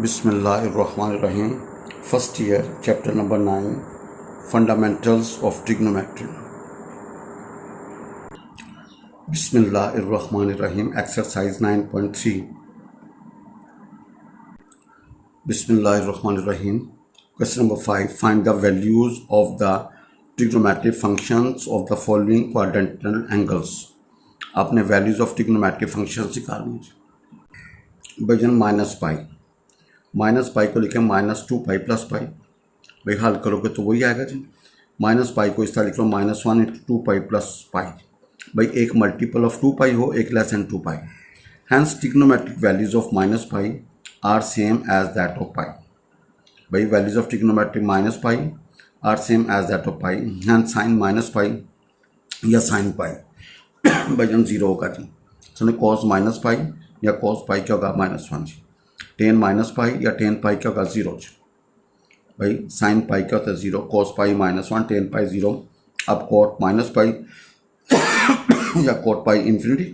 Bismillahirrahmanirrahim. First year, chapter number 9, Fundamentals of Trigonometry. Bismillahirrahmanirrahim. Exercise 9.3. Bismillahirrahmanirrahim. Question number 5. Find the values of the trigonometric functions of the following quadrantal angles. आपने values of trigonometric functions निकालनी है। भाईजान minus pi को लिखें -2 pi plus पाई। भाई हल करोगे तो वही आएगा जी। माइनस पाई को इस तरह लिख लो -1 × 2 पाई प्लस पाई। भाई एक मल्टीपल ऑफ 2 पाई हो, एक less than 2 pi. Hence trigonometric values of minus pi are same as that of pi. भाई values of trigonometric minus pi are same as that of pi. Hence sine minus pi या sine पाई भाई हम 0 होगा जी। सुनो cos minus pi या cos पाई क्या होगा -1 जी। Ten minus pi या टेन पाई क्या होगा 0 जी। भाई साइन पाई क्या होता है 0, कॉस पाई -1, टेन पाई 0। अब कॉट माइनस पाई या कॉट पाई इन्फिनिटी।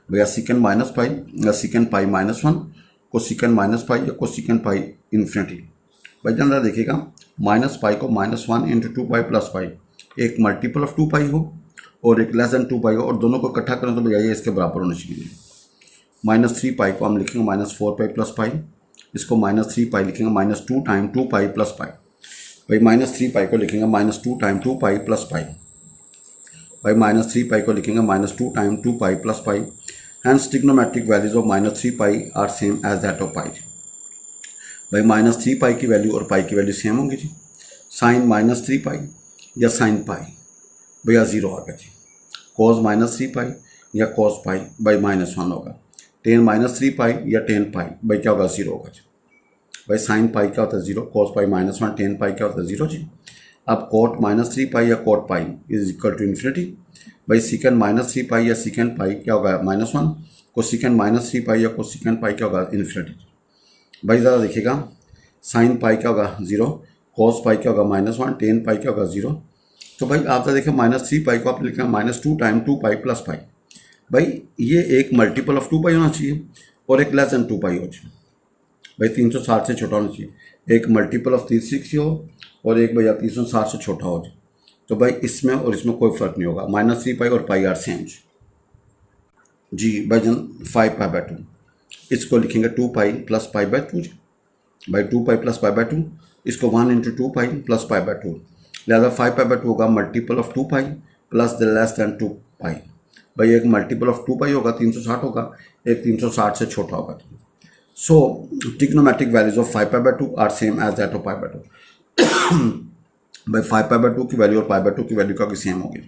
भैया सिकेंड माइनस पाई या सिकेंड पाई -1, को सिकेंड माइनस पाई या को सिकेंड पाई इन्फिनिटी। भाई जरा देखिएगा माइनस पाई को -1 × 2 पाई प्लस पाई, एक मल्टीपल ऑफ 2 पाई हो और एक लेस देन 2 पाई हो, और दोनों को इकट्ठा करें तो भैया ये इसके बराबर होना चाहिए। -3 पाई को हम लिखेंगे -4 पाई प्लस पाई। इसको -3 पाई लिखेंगे -2 टाइम 2 पाई प्लस पाई। भाई -3 पाई को लिखेंगे -2 टाइम 2 पाई प्लस पाई। भाई -3 पाई को लिखेंगे -2 time 2 pi plus pi. Hence trigonometric values of -3 pi are same as that of pi. भाई -3 पाई की वैल्यू और पाई की वैल्यू सेम होंगी जी। साइन -3 पाई या साइन पाई भैया 0 आ गया जी। कॉस -3 पाई या कॉस पाई भाई -1 होगा। टेन -3 पाई या टेन पाई भाई क्या होगा 0 होगा जी। भाई साइन पाई क्या होता है 0, कॉस पाई -1, टेन पाई क्या होता है 0 जी। अब कॉट -3 पाई या cot pi is equal to infinity. भाई सिकेंड -3 पाई या सिकेंड पाई क्या होगा -1, को सिकेंड -3 पाई या को सिकेंड पाई क्या होगा इन्फिनिटी। भाई ज़रा देखिएगा साइन पाई क्या होगा 0, कॉस पाई क्या होगा -1, टेन पाई क्या होगा 0। तो भाई आप देखिए -3 पाई को आप लिखें -2 टाइम 2 पाई प्लस पाई। भाई ये एक मल्टीपल ऑफ 2 पाई होना चाहिए और एक लेस देन 2 पाई हो चाहिए। भाई 360 से छोटा होना चाहिए। एक मल्टीपल ऑफ 360 हो और एक भैया 360 से छोटा हो जाए। तो भाई इसमें और इसमें कोई फर्क नहीं होगा। -3 पाई और पाई आर सेम जी। भाई जन 5π/2 इसको लिखेंगे 2 पाई प्लस पाई/2 जी। भाई 2 पाई प्लस पाई/2 इसको 1 × 2 पाई प्लस पाई/2। लिहाजा 5π/2 होगा multiple of 2 pi plus the less than 2 पाई। भाई एक मल्टीपल ऑफ 2 पाई होगा 360 होगा, एक 360 से छोटा होगा। So trigonometric values of 5π/2 are same as that of पाई/2। भाई 5π/2 की वैल्यू और पाई/2 की वैल्यू का सेम होगी।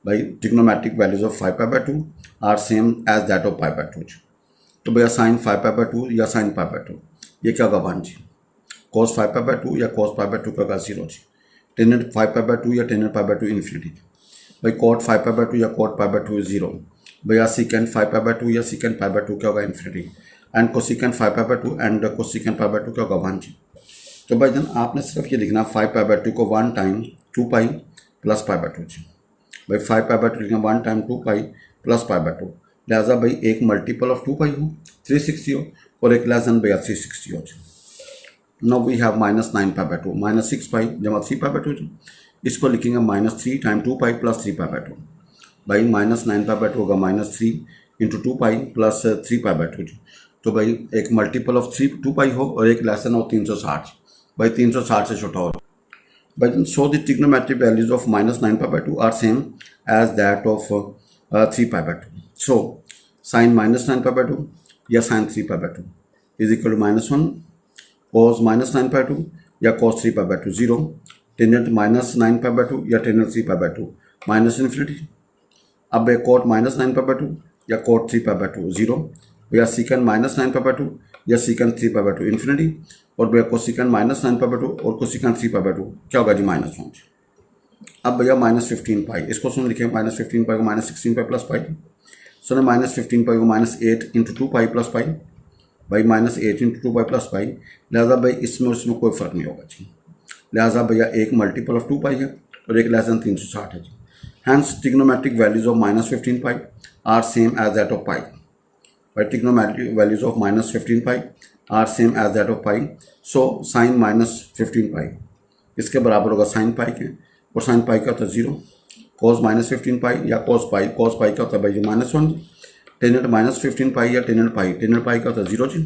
भाई trigonometric values of 5π/2 are same as that of पाई/2। तो भैया साइन 5π/2 या साइन पाई/2 ये क्या होगा 1 जी। कॉस 5π/2 या कॉस पाई/2 का 0 जी। टेनेट 5π/2 या टेनेट पाई/2 इन्फिनिटी। भाई कॉट 5π/2 या कॉट पाई/2 0। भैया सिकेंड 5π/2 या सिकेंड पाई/2 क्या होगा infinity. And cosecant 5π/2 and cosecant पाई/2 क्या होगा 1 जी। तो भाई जन आपने सिर्फ ये लिखना 5π/2 को 1 टाइम 2 पाई प्लस पाई/2 जी। भाई 5π/2 लिखना 1 टाइम 2 पाई प्लस पाई/2। लिहाजा भाई एक मल्टीपल ऑफ 2 पाई हो 360 हो और एक लेस देन भैया 360 हो जी। नाउ वी हैव -9π/2 -6 पाई जमा 3π/2 जी। इसको लिखेंगे -3 टाइम 2 पाई प्लस 3π/2। भाई -9π/2 होगा -3 × 2 पाई प्लस 3π/2 जी। तो भाई एक मल्टीपल ऑफ 2 पाई हो और एक लेसन हो 360। भाई 360 से छोटा हो। भाई so the trigonometric values of -9π/2 are same as that of 3π/2। So sine -9π/2 या sine 3π/2 is equal to -1, cos -9π/2 या कॉस 3π/2 0। टेनेट -9π/2 या टेनेट 3π/2 माइनस इन्फिनिटी। अब एक कॉट -9π/2 या कॉट 3π/2 0। भैया सिकेंड -9π/2 या सिकेंड 3π/2 इन्फिनिटी। और भैया कोसिकेंड -9π/2 और कोसिकेंड 3π/2 क्या होगा जी -1। अब भैया -15 पाई इसको सुन लिखे -15 पाई को -16 पाई प्लस पाई। सुने -15 पाई को -8 × 2 पाई प्लस पाई। भाई -8 × 2 पाई प्लस पाई। लिहाजा भाई इसमें और इसमें कोई फर्क नहीं होगा जी। लिहाजा भैया एक मल्टीपल ऑफ 2 पाई है और एक लेस देन 360 है जी। Hence trigonometric values of -15 pi are same as that of pi. भाई trigonometric values of minus 15 pi are same as that of pi, so sine minus 15 pi इसके बराबर होगा साइन पाई के, और साइन पाई का होता है 0, कॉस माइनस 15 पाई या कॉस पाई का होता है भाई -1, टेनेट माइनस 15 पाई या टेनेट पाई का होता है 0 जी।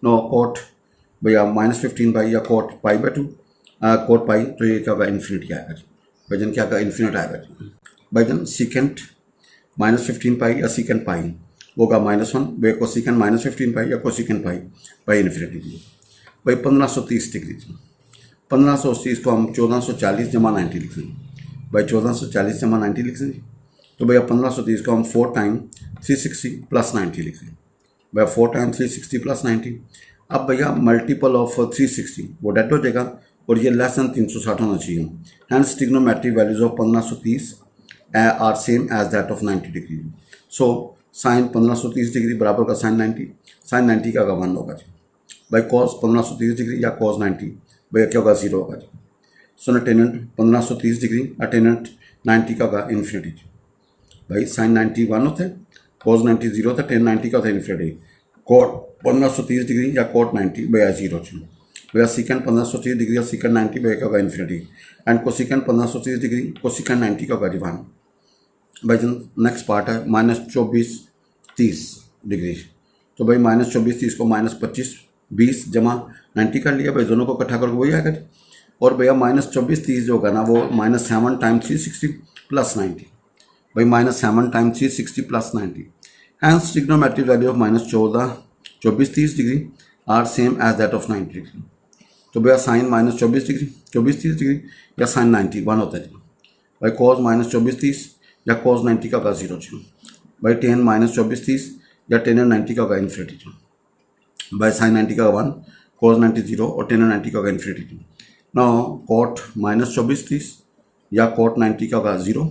नो कॉट भैया -15 पाई या cot pi by 2, cot pi तो ये क्या होगा इन्फिनिटी आएगा जी भाईजन, क्या होगा इन्फिनिट आएगा जी भाईजन। सीकेंट -15 पाई या सीकेंट पाई होगा -1, वे कोसिकेंट -15 पाई या कोसिकेंट पाई बाई इन्फिनिटी जी। भाई 1530 डिग्री जी, 1530 को हम 1440 जमा 90 लिख लें भाई, 1440 जमा 90 लिख लें। तो भैया 1530 को हम 4 टाइम 360 प्लस 90 लिख लें भैया, 4 टाइम 360 प्लस 90। अब भैया मल्टीपल ऑफ 360 वो डेट हो जाएगा और ये लेस देन 360 होना चाहिए। Hence trigonometric values of 1530 are same as that of 90 degree. So sine 1530 degree बराबर का साइन 90 का 1 होगा जी भाई। कॉस 1530 डिग्री या कॉस 90 भैया क्या होगा 0 होगा जी। सो ना टेनेंट 1530 डिग्री अटेनेंट 90 का होगा इन्फिनिटी जी भाई। साइन 90 1 होता है, कॉस 90 0 होता है, टेन 90 का होता है इन्फिनिटी। कॉट 1530 डिग्री या कॉट 90 भैया 0 जी भैया। सीकेंड 1530 डिग्री या सीकेंड 90 भैया क्या होगा infinity, and cosecant 1530 degree cosecant 90 का होगा जी 1 भाई। नेक्स्ट पार्ट है -2430 डिग्री। तो भाई -2430 को -25 जमा 90 कर लिया भाई, दोनों को इकट्ठा करके वही आएगा। और भैया -2430 जो होगा ना वो -7 टाइम 360 प्लस 90 भाई, -7 time 360 plus 90। Hence trigonometric value of -2430 degree are same as that of 90 degree. तो भैया साइन -2430 डिग्री या साइन 90 1 होता है जी भाई। कॉस -2430 या कॉस 90 का होगा 0 जी भाई। टेन -2430 या टेन 90 का होगा इन्फिनिटी जी भाई। साइन 90 का 1, कॉस 90 0 और टेन 90 का होगा इन्फिनिटी जी। नाउ कॉट -2430 या कॉट 90 का होगा 0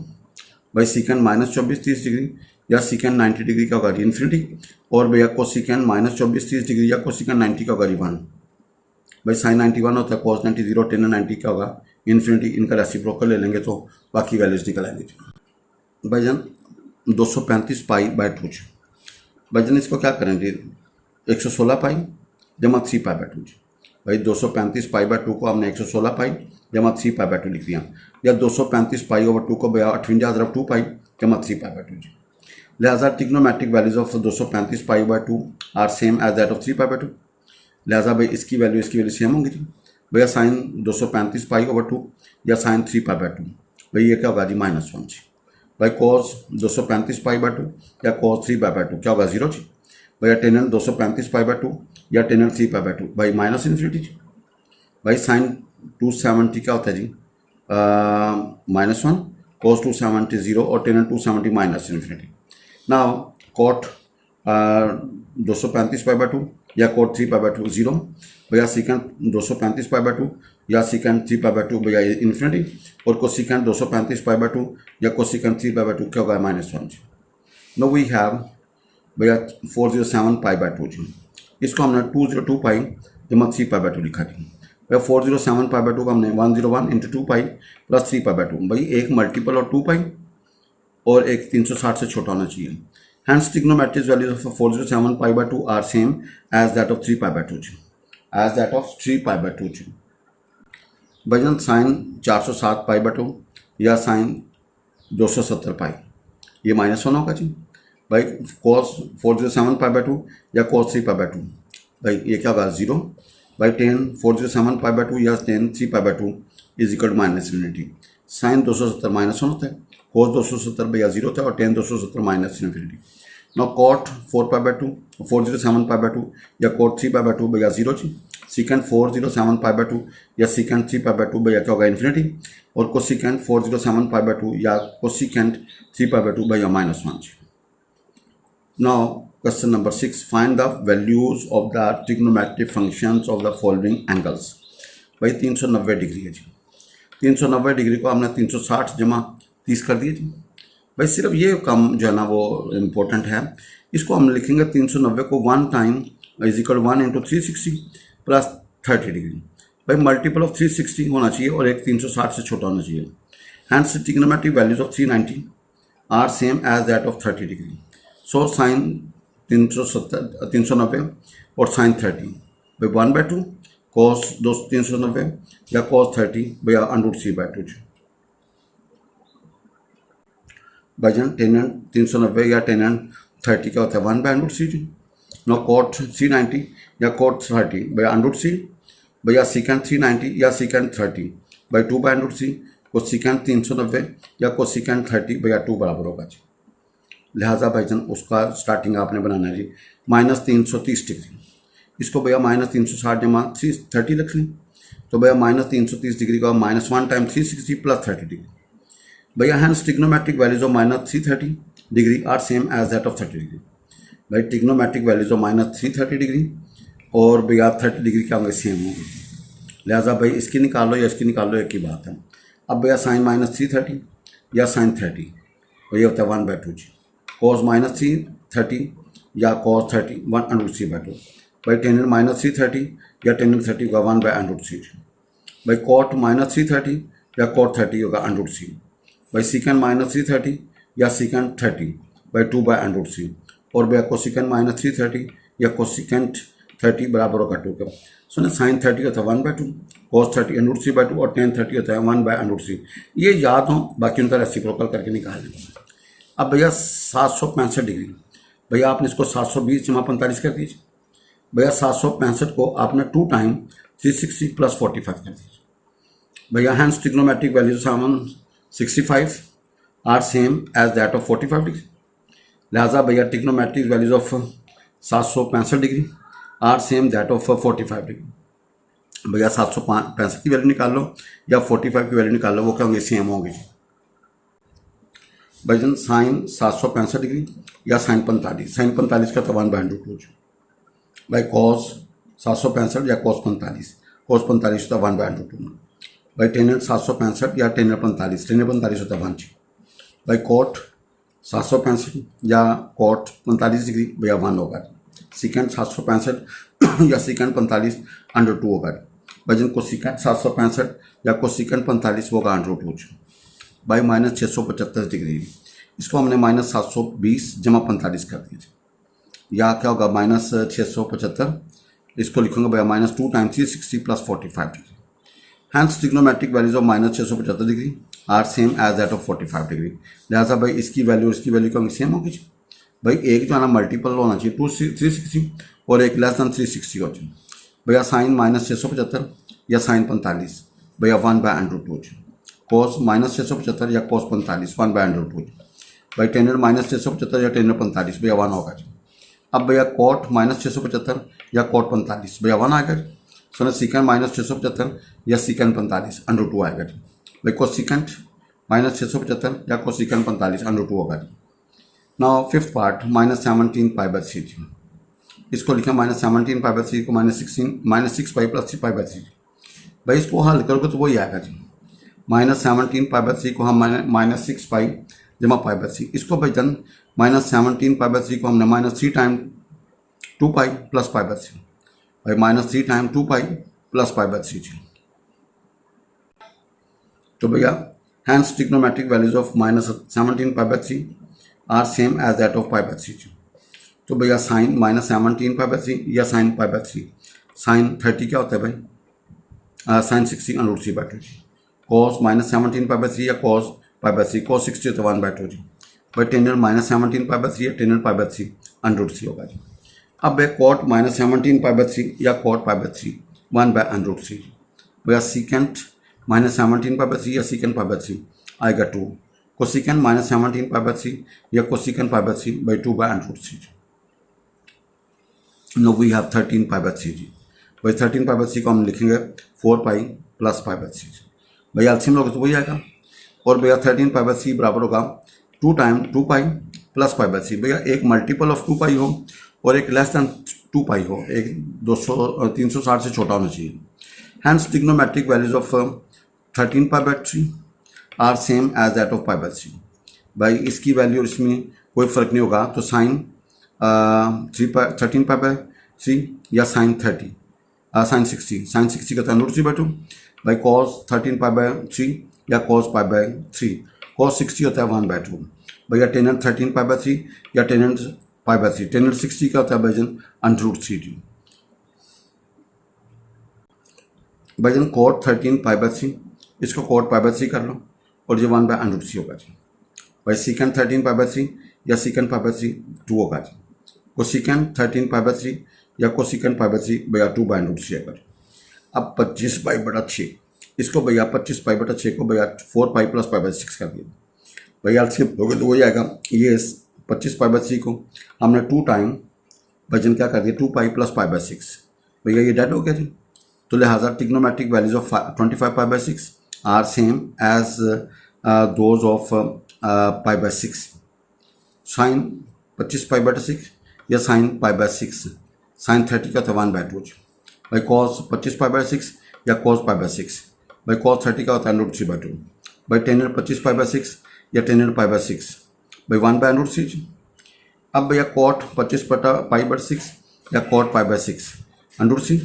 भाई। सीकेंड -2430 डिग्री या सीकेंड 90 डिग्री का होगा इन्फिनिटी, और भैया कोसिकेंड -2430 डिग्री या कोसिकेंड 90 का होगा 1 भाई। साइन 91 होता है, कॉस 90 0, टेन 90 का होगा इन्फिनिटी। इनका रेसिप्रोकल ले लेंगे तो बाकी वैल्यूज निकल आएंगे भाईजान। 235 पाई बाई 2 भाईजान, इसको क्या करेंगे 116 पाई जमा 3 पाई बाई 2 भाई। 235 पाई बाई 2 को हमने 116 पाई जमा 3 पाई बाई 2 लिख दिया, या 235 पाई ओवर 2 को भैया 58 पाई जमा 3 पाई बाई 2 लिहाजा trigonometric values of 235 pi by 2 are same as that of 3 pi by 2। लिहाजा भाई इसकी वैल्यू सेम होंगी जी भैया। साइन 235 पाई ओवर 2 या साइन 3 पाई बाई 2 भाई, ये क्या होगा जी -1 जी भाई। कॉस 235 पाई बाई 2 या कॉस 3 पाई बाई 2 क्या होगा 0 जी भैया। टेनेंट 235 पाई बाई 2 या टेनेंट 3 पाई बाई 2 भाई माइनस इन्फिनिटी जी भाई। साइन 270 क्या होता है जी -1, कॉस 270 0 और tangent 270 minus infinity. Now cot 235 pi by 2 या कॉट 3 पाई बाई 2 0 भैया। सीकेंड 235 पाई बाई 2 या सीकेंड 3 पाई बाई 2 भैया इन्फिनिटी, और कोसिकेंड 235 पाई बाई 2 या कोसिकेंड 3 पाई बाई 2 क्या होगा -1 जी। नो वी हैव भैया 407 पाई बाई 2 जी। इसको हमने 202 पाई जमा 3 पाई बाई 2 लिखा जी भैया। 407 पाई बाई 2 को हमने 101 into 2 pi plus 3 pi by 2 भाई। एक मल्टीपल और 2 पाई और एक 360 से छोटा होना चाहिए। Hence trigonometric values of 407 pi by 2 are same as that of 3 pi by 2 जी, as that of 3 pi by 2 जी भाईजान। साइन 407 पाई बाई 2 या साइन 270 पाई ये -1 होगा जी भाई। कॉस 407 पाई बाई 2 या कॉस 3 पाई बाई 2 भाई, ये क्या होगा 0 भाई। टेन 407 पाई बाई 2 या tan 3 pi by 2 is equal -infinity. Sine 270 -1 होता है, कॉस 270 भैया 0 होता है, और tan 270 -infinity. Now cot 4 pi by 2 407 pi by 2 या कॉट 3 पाई बाई 2 भैया 0 जी। सीकेंड 407 पाई बाई 2 या सीकेंड 3 पाई बाई 2 भैया क्या होगा इन्फिनिटी, और कोसिकेंड 407 पाई बाई 2 या कोसिकेंड 3 पाई बाई 2 भैया -1 जी। Now question number 6, find the values of the trigonometric functions of the following angles भाई। 390 डिग्री है जी। 390 डिग्री को हमने 360 जमा 30 कर दिया जी भाई। सिर्फ ये कम जो है ना वो इम्पोर्टेंट है, इसको हम लिखेंगे 390 को 1 time is equal 1 into 360 plus 30 degree भाई। मल्टीपल ऑफ 360 होना चाहिए और एक 360 से छोटा होना चाहिए। Hence trigonometric values of 390 are same as that of 30 degree. So sine 390 और साइन 30 भाई 1/2 कॉस 390 या कॉस 30 भैया √3/2 जी भाईजान 390 या 30 क्या होता है 1/√3 जी। नो कॉट 390 या कॉट 30 भैया √3 भैया सिकेंड 390 या सिकेंड 30 बाई 2/√3 को सिकेंड 390 या को सिकेंड 30 भैया 2 बराबर होगा जी। लिहाजा भाईजान उसका स्टार्टिंग आपने बनाना है जी -330 डिग्री। इसको भैया -360 जमा 330 लिख लें तो भैया -330 डिग्री का -1 टाइम 360 + 30 डिग्री भैया hence trigonometric values of -330 degree are same as that of 30 degree. भाई ट्रिग्नोमेट्रिक वैल्यूज ऑफ -330 डिग्री और भैया 30 डिग्री क्या होंगे सेम होंगे। लिहाजा भाई इसकी निकाल लो या इसकी निकाल लो एक ही बात है। अब भैया साइन -330 या साइन 30 भैया होता है 1/2 जी। कॉस -330 या कॉस 30 1√3/2 भाई टेन -330 या टेन 30 होगा 1/√3 भाई कॉट -330 या कॉट 30 होगा √3 भाई सिकेंड -330 या सिकेंड 30 बाई 2/√3 और भैया कोसिकेंड -330 या कोसिकेंड 30 बराबर होगा 2 का। सुने साइन 30 होता है 1/2 कॉस 30 √3/2 और टेन 30 होता है 1/√3। ये याद हो बाकी उनका रेसिप्रोकल करके निकाल लें। अब भैया 765 डिग्री भैया आपने इसको 720 जमा 45 कर दीजिए भैया 765 को आपने 2 टाइम 360 + 45 कर दीजिए भैया हैंस ट्रिग्नोमेट्रिक वैल्यूज सामन 65 are same as that of 45 degree. लिहाजा भैया trigonometric values of 765 degree are same that of 45 degree. भैया 765 की वैल्यू निकाल लो या 45 की वैल्यू निकाल लो वो क्या होंगे सेम होंगे जी। भाईजान साइन 765 डिग्री या साइन 45 साइन 45 का तो 1/√2 भाई कॉस 765 या कॉस 45 होता है 1/√2 भाई टेन 765 या टेन 45 होता है 1 जी। भाई कॉट 765 या कॉट 45 डिग्री भैया 1 होगा। सिकेंड 765 या सिकेंड 45 √2 होगा। भाईजान को सिकेंड 765 या को सिकेंड 45 होगा √2 भाई -675 डिग्री। इसको हमने -720 जमा 45 कर दीजिए या क्या होगा -675 इसको लिखूंगा भैया -2 time 360 + 45 degree. Hence trigonometric values of -675 degree are same as that of 45 degree. लिहाजा भाई इसकी वैल्यू क्या सेम होगी जी। भाई एक जो है ना मल्टीपल होना चाहिए 360 और एक < 360 हो चाहिए भैया साइन -675 या साइन 45 भैया 1/√2 कॉस -675 या कॉस 45 1/√2 भाई टेन -675 या टेन 45 भैया 1 होगा जी। अब भैया कॉट -675 या कॉट 45 भैया 1 आएगा जी। सो सिकेंड -675 या सिकेंड 45 √2 आएगा जी। भाई को सिकेंड -675 या को सिकेंड 45 √2 होगा जी। नाउ फिफ्थ पार्ट -17π/3 जी। इसको लिखा -17 π/3 को -6 π + 3 π/3 भाई इसको हल करोगे तो वही आएगा जी। -17 π/3 को हम -6 π जमा π/3 इसको भाई जन -17 π/3 को हमने -3 टाइम 2 π + π/3 भाई -3 टाइम 2 π + π/3 जी। तो भैया hence trigonometric values of -17 π/3 are same as that of π/3 जी। तो भैया साइन -17 π/3 या साइन π/3 साइन 30 क्या होता है भाई साइन 60 √3/2 जी। कॉस -17 π/3 या कॉस π/3 cos 60 होता है 1/2 जी। भाई टेन -17 π/3 या टेन π/3 √3 होगा जी। अब भाई कॉट -17 π/3 या कॉट π/3 1/√3 भैया सीकेंट -17 π/3 या सीकेंट π/3 आएगा 2 कोसिकेंट -17 π/3 या cosecant π/3 by 2/√3 no we have 13 π/3 जी। भाई 13 π/3 को हम लिखेंगे 4 π + π/3 भैया एलसीएम लोगे तो वही आएगा और भैया 13 π/3 बराबर होगा 2 टाइम 2 π + π/3 भैया एक मल्टीपल ऑफ 2 π हो और एक < 2 π हो एक 360 से छोटा होना चाहिए। Hence trigonometric values of 13 π/3 are same as that of π/3 भाई इसकी वैल्यू इसमें कोई फ़र्क नहीं होगा तो साइन 13 π/3 या साइन 30 साइन 60 का तो √3/2 भाई कॉस 13 π/3 या कॉस π/3 कॉस 60 होता है 1/2 भैया टेन 13 π/3 या ten pi by 3। Ten into 60 क्या होता है भाईजान, अंडर रूट 3d। भाईजान कोट 13 पाई बाई 3, इसको कोट पाई बाई 3 कर लो और ये 1 बाई अंडर रूट 3 होगा जी। भाई सीकेंड 13 पाई बाई 3 या सीकेंड पाई बाई 3 2 होगा जी। को सीकेंड 13 पाई बाई 3 या को सीकेंड पाई बाई 3 भैया 2 बाई अंडर रूट 3 होगा। अब 25 पाई बटा 6, इसको भैया 25 पाई बटा 6 को भैया 4 पाई प्लस पाई बाई 6 कर दिया भैया। स्किप हो गया तो वही आएगा, ये 25 पाई बाई 3 को हमने 2 टाइम वजन क्या कर दिया 2 पाई प्लस पाई बाई 6, भैया ये डेड हो गया जी। तो लिहाजा trigonometric values of 25 pi by 6 are same as those of pi by 6। Sine 25 pi बटा 6 या साइन पाई बाई 6, साइन 30 का था 1 बाई 2 भाई। कॉस 25 पाई बाई 6 या कॉस पाई बाई 6 भाई। कॉस 30 का होता है रूट 3 बाई 2 भाई। टेन 25 पाई बाई 6 या टेन पाई बाई 6 भाई 1 बाई रूट 3। अब भैया कॉट 25 बटा पाई बाई 6 या कॉट पाई बाई 6 अंडर 3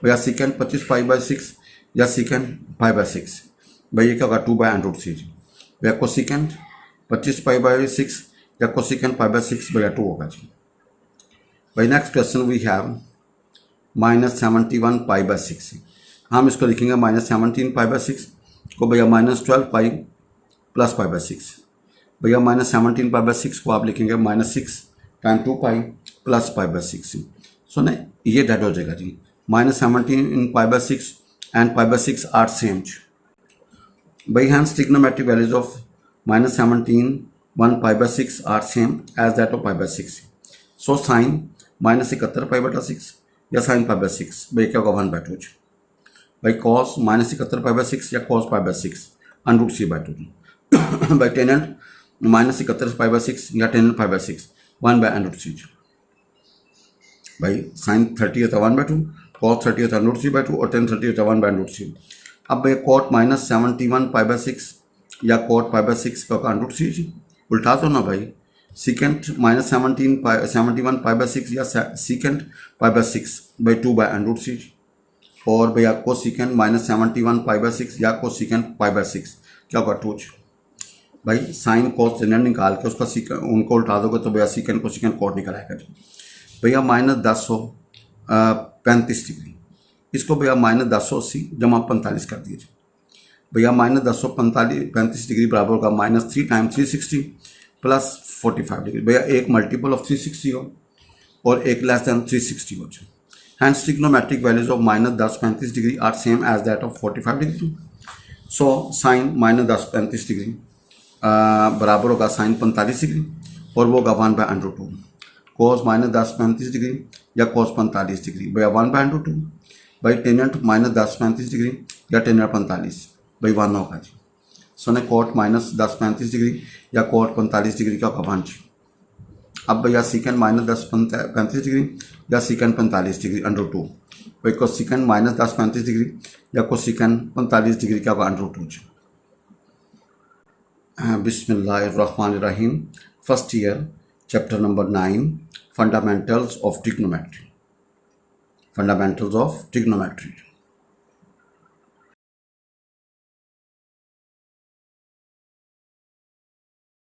भैया। सीकेंड 25 पाई बाई 6 या सीकेंड पाई बाई 6 भाई, ये क्या होगा 2 बाई अंडर 3 भैया। को सीकेंड 25 पाई बाई 6 या को सीकेंड पाई बाई 6 भैया 2 होगा जी भाई। Next question we have -71 pi by 6। हम इसको लिखेंगे -17 पाई बाई 6 को भैया -12 पाई प्लस पाई बाई 6 भैया। -17 पाई बाई 6 को आप लिखेंगे -6 time 2 pi plus pi by 6। So नहीं, ये डेड हो जाएगा जी। -17 pi by 6 and pi by 6 are same भाई। Hence trigonometric values of -17 1 pi by 6 are same as that of pi by 6। So sine -71 pi बटा 6 या साइन पाई बाई 6 भाई क्या होगा 1 बाई 2 भाई। कॉस -71 पाई बाई 6 या cos pi by 6 under root 3 by 2 भाई। Tangent -71 pi by 6 या tangent pi by 6 1 by under root 3 भाई। साइन 30 होता है 1 बाई 2, कॉस 30 होता है अंडर रूट 3 बाई 2 और टेन 30 होता है 1 बाई अंडर रूट 3। अब भाई कॉट -71 पाई बाई 6 या कॉट पाई बाई 6 का अंडर रूट 3 उल्टा दो ना भाई। सीकेंड -71 पाई बाई 6 या secant pi by 6 by 2 by under root 3। और भैया को सीकेंड -71 पाई बाई 6 या को सीकेंड पाई बाई 6 क्या होगा 2 भाई। साइन कॉस टेनेंट निकाल के उसका सीकेंड उनको उल्टा दोगे तो भैया सीकेंड को सीकेंड कॉट निकल आएगा जी भैया। -1035 डिग्री, इसको भैया -1080 जमा 45 कर दीजिए भैया। -1035 डिग्री बराबर होगा -3 टाइम 360 प्लस 45 डिग्री भैया। एक मल्टीपल ऑफ 360 हो और एक लेस दैन 360 हो जाए। Hence trigonometric values of -1035 degree are same as that of 45 degree. So sin -1035 degree बराबर होगा sin 45 डिग्री और वो होगा 1 बाई अंडर 2। cos -1035 डिग्री या cos 45 डिग्री भैया 1 बाई अंडर 2 भाई। टेनेंट -1035 डिग्री या टेनेंट 45 भाई 1 होगा जी। सो ने कोट -1035 डिग्री या कोट 45 डिग्री का होगा 1 जी। अब भैया सीकेंड -1035 डिग्री या सीकेंड 45 डिग्री अंडर 2 भाई। को सीकेंड -1035 डिग्री या को सीकेंड 45 डिग्री क्या होगा अंडर 2 जी। बिस्मिल्लाहिर्रहमानिर्रहीम। First year chapter number 9 fundamentals of trigonometry.